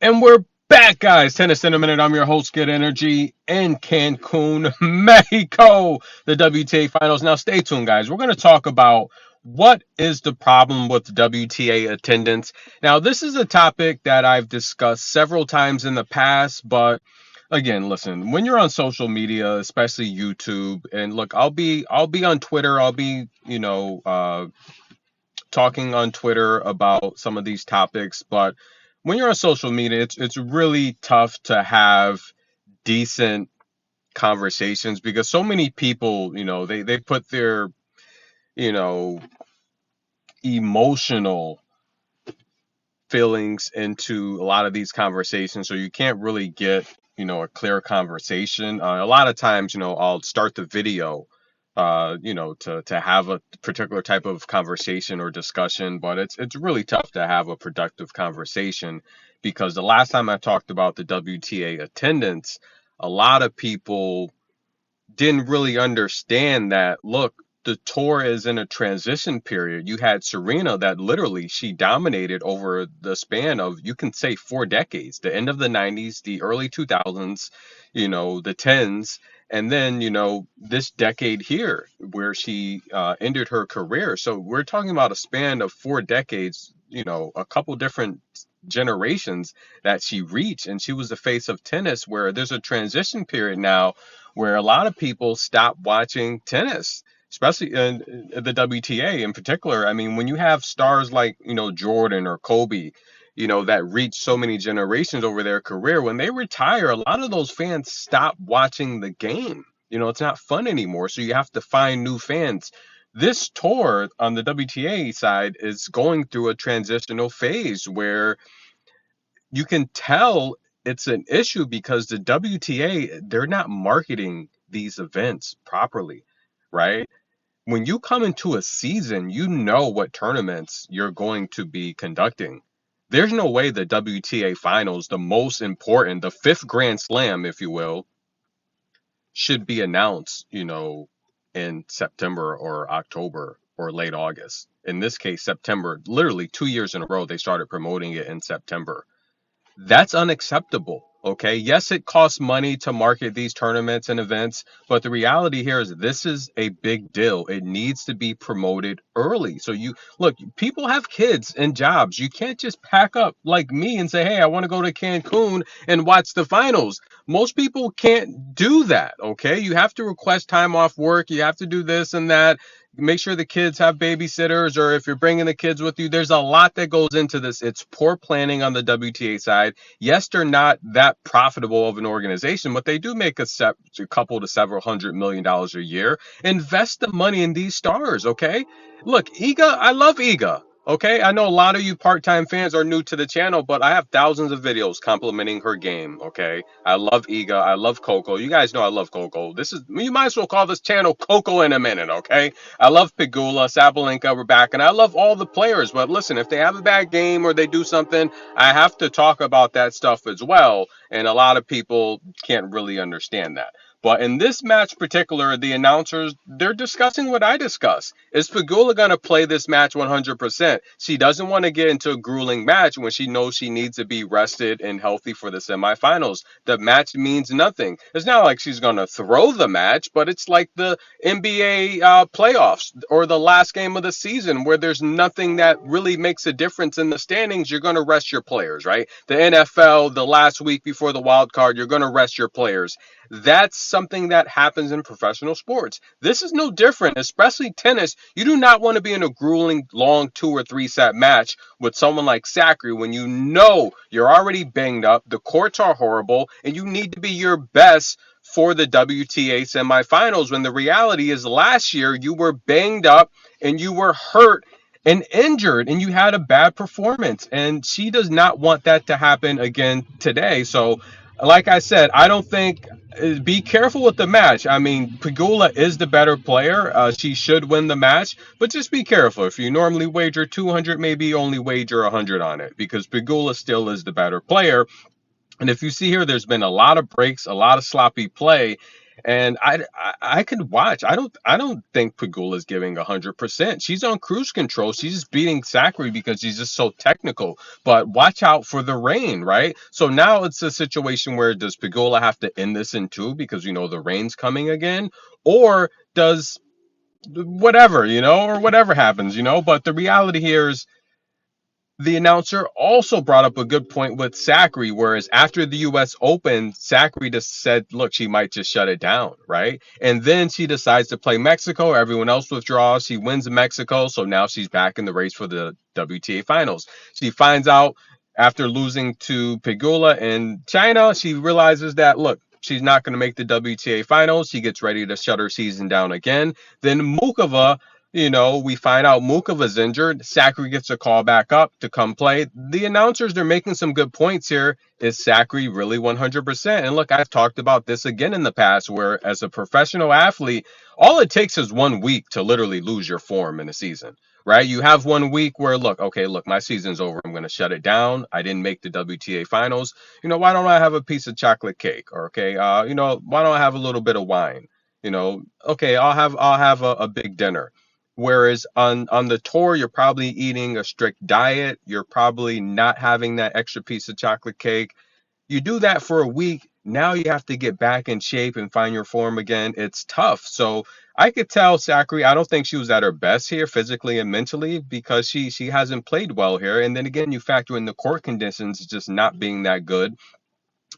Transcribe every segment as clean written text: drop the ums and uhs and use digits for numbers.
And we're back, guys. Tennis in a minute. I'm your host, Good Energy, in Cancun, Mexico. The WTA finals. Now, stay tuned, guys. We're going to talk about what is the problem with WTA attendance. Now, this is a topic that I've discussed several times in the past, but again, listen, when you're on social media, especially YouTube, and look, I'll be on Twitter. I'll be, talking on Twitter about some of these topics, but when you're on social media, it's really tough to have decent conversations because so many people, they put their, you know, emotional feelings into a lot of these conversations, so you can't really get, a clear conversation. A lot of times, I'll start the video to have a particular type of conversation or discussion, but it's really tough to have a productive conversation because the last time I talked about the WTA attendance, a lot of people didn't really understand that, look, the tour is in a transition period. You had Serena that literally she dominated over the span of, you can say, 4 decades, the end of the 90s, the early 2000s, the tens, and then, this decade here where she ended her career. So we're talking about a span of 4 decades, a couple different generations that she reached, and she was the face of tennis, where there's a transition period now where a lot of people stop watching tennis, especially in the WTA in particular. I mean, when you have stars like, Jordan or Kobe, that reach so many generations over their career, when they retire, a lot of those fans stop watching the game. It's not fun anymore. So you have to find new fans. This tour on the WTA side is going through a transitional phase where you can tell it's an issue because the WTA, they're not marketing these events properly, right? When you come into a season, you know what tournaments you're going to be conducting. There's no way the WTA finals, the most important, the fifth Grand Slam, if you will, should be announced, in September or October or late August. In this case, September, literally 2 years in a row, they started promoting it in September. That's unacceptable. Okay. Yes, it costs money to market these tournaments and events, but the reality here is this is a big deal. It needs to be promoted early. So you look, people have kids and jobs. You can't just pack up like me and say, hey, I want to go to Cancun and watch the finals. Most people can't do that. Okay. You have to request time off work. You have to do this and that. Make sure the kids have babysitters, or if you're bringing the kids with you, there's a lot that goes into this. It's poor planning on the WTA side. Yes, they're not that profitable of an organization, but they do make a couple to several $100 million a year. Invest the money in these stars, okay? Look, Iga, I love Iga. Okay, I know a lot of you part-time fans are new to the channel, but I have thousands of videos complimenting her game. Okay, I love Iga, I love Coco. You guys know I love Coco. This is, you might as well call this channel Coco in a minute. Okay, I love Pegula, Sabalenka, we're back, and I love all the players. But listen, if they have a bad game or they do something, I have to talk about that stuff as well. And a lot of people can't really understand that. But in this match particular, the announcers, they're discussing what I discuss. Is Pegula going to play this match 100%? She doesn't want to get into a grueling match when she knows she needs to be rested and healthy for the semifinals. The match means nothing. It's not like she's going to throw the match, but it's like the NBA playoffs or the last game of the season where there's nothing that really makes a difference in the standings. You're going to rest your players, right? The NFL, the last week before the wild card, you're going to rest your players. That's something that happens in professional sports. This is no different, especially tennis. You do not want to be in a grueling, long 2 or 3 set match with someone like Sakkari when you know you're already banged up, the courts are horrible, and you need to be your best for the WTA semifinals, when the reality is last year you were banged up and you were hurt and injured and you had a bad performance, and she does not want that to happen again today. So like I said, I don't think, be careful with the match. I mean, Pegula is the better player. She should win the match, but just be careful. If you normally wager 200, maybe only wager 100 on it, because Pegula still is the better player. And if you see here, there's been a lot of breaks, a lot of sloppy play. And I could watch. I don't think Pegula's giving 100%. She's on cruise control. She's just beating Sakkari because she's just so technical. But watch out for the rain, right? So now it's a situation where does Pegula have to end this in two because the rain's coming again, or does whatever, or whatever happens, But the reality here is the announcer also brought up a good point with Sakkari, whereas after the U.S. Open, Sakkari just said, look, she might just shut it down, right? And then she decides to play Mexico. Everyone else withdraws. She wins Mexico, so now she's back in the race for the WTA finals. She finds out after losing to Pegula in China, she realizes that, look, she's not going to make the WTA finals. She gets ready to shut her season down again. Then Mukova, we find out Mukava's injured. Sakkari gets a call back up to come play. The announcers, they're making some good points here. Is Sakkari really 100%? And look, I've talked about this again in the past, where as a professional athlete, all it takes is 1 week to literally lose your form in a season, right? You have 1 week where, look, okay, look, my season's over. I'm going to shut it down. I didn't make the WTA finals. Why don't I have a piece of chocolate cake? Or, okay, why don't I have a little bit of wine? Okay, I'll have a big dinner. Whereas on the tour, you're probably eating a strict diet. You're probably not having that extra piece of chocolate cake. You do that for a week. Now you have to get back in shape and find your form again. It's tough. So I could tell Sakkari, I don't think she was at her best here physically and mentally because she hasn't played well here. And then again, you factor in the court conditions just not being that good.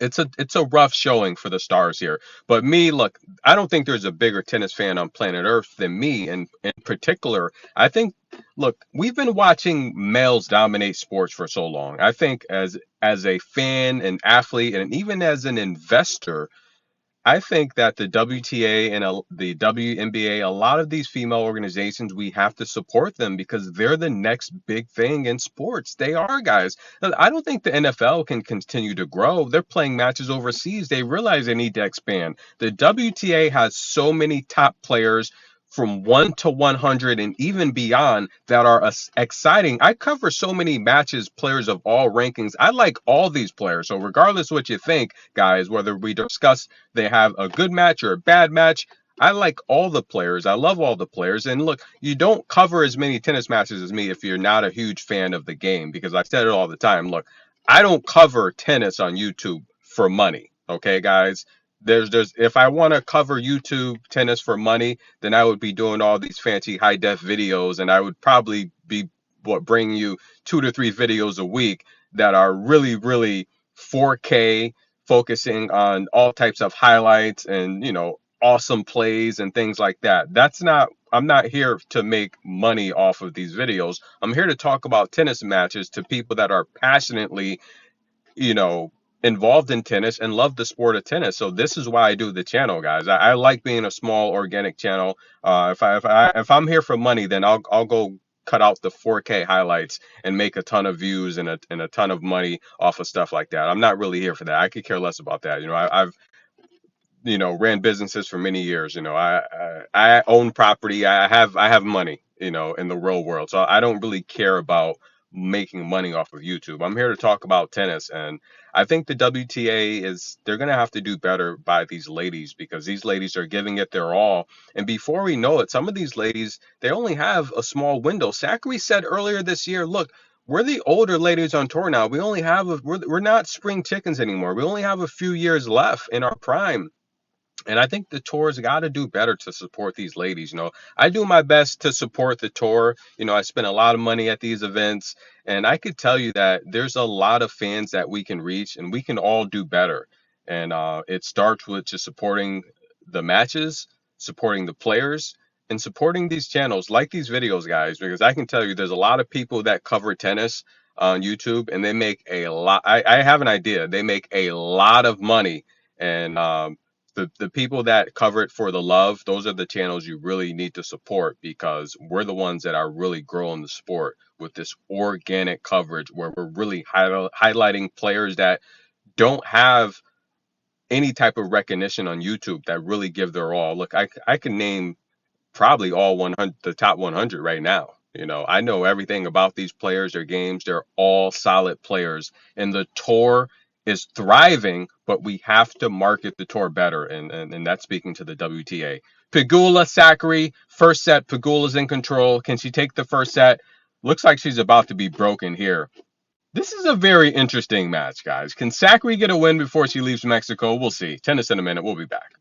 It's a rough showing for the stars here. But me, look, I don't think there's a bigger tennis fan on planet Earth than me. And in particular, I think, look, we've been watching males dominate sports for so long. I think as a fan, an athlete, and even as an investor, I think that the WTA and the WNBA, a lot of these female organizations, we have to support them because they're the next big thing in sports. They are, guys. I don't think the NFL can continue to grow. They're playing matches overseas. They realize they need to expand. The WTA has so many top players from 1 to 100 and even beyond that are exciting. I cover so many matches, players of all rankings. I like all these players. So regardless what you think, guys, whether we discuss they have a good match or a bad match. I like all the players. I love all the players. And look, you don't cover as many tennis matches as me if you're not a huge fan of the game, because I've said it all the time. Look, I don't cover tennis on YouTube for money. Okay, guys. There's if I want to cover YouTube tennis for money, then I would be doing all these fancy high def videos, and I would probably be bringing you 2 to 3 videos a week that are really, really 4K, focusing on all types of highlights and awesome plays and things like that. I'm not here to make money off of these videos. I'm here to talk about tennis matches to people that are passionately you know, involved in tennis and love the sport of tennis. So this is why I do the channel, guys. I like being a small organic channel. If I'm here for money, then I'll go cut out the 4K highlights and make a ton of views and a ton of money off of stuff like that. I'm not really here for that. I could care less about that. I've ran businesses for many years. I own property. I have money, in the real world. So I don't really care about making money off of YouTube. I'm here to talk about tennis, and I think the WTA they're gonna have to do better by these ladies because these ladies are giving it their all. And before we know it, some of these ladies, they only have a small window. Sakkari said earlier this year, look, we're the older ladies on tour now. We're not spring chickens anymore. We only have a few years left in our prime. And I think the tour's got to do better to support these ladies. I do my best to support the tour. I spend a lot of money at these events, and I could tell you that there's a lot of fans that we can reach, and we can all do better. And it starts with just supporting the matches, supporting the players, and supporting these channels like these videos, guys, because I can tell you there's a lot of people that cover tennis on YouTube, and they make a lot. I have an idea. They make a lot of money, and the people that cover it for the love, those are the channels you really need to support because we're the ones that are really growing the sport with this organic coverage where we're really highlighting players that don't have any type of recognition on YouTube that really give their all. Look, I can name probably all 100, the top 100 right now. I know everything about these players, their games. They're all solid players. And the tour is thriving, but we have to market the tour better, and that's speaking to the WTA. Pegula, Sakkari, first set. Pegula's in control. Can she take the first set? Looks like she's about to be broken here. This is a very interesting match, guys. Can Sakkari get a win before she leaves Mexico? We'll see. Tennis in a minute. We'll be back.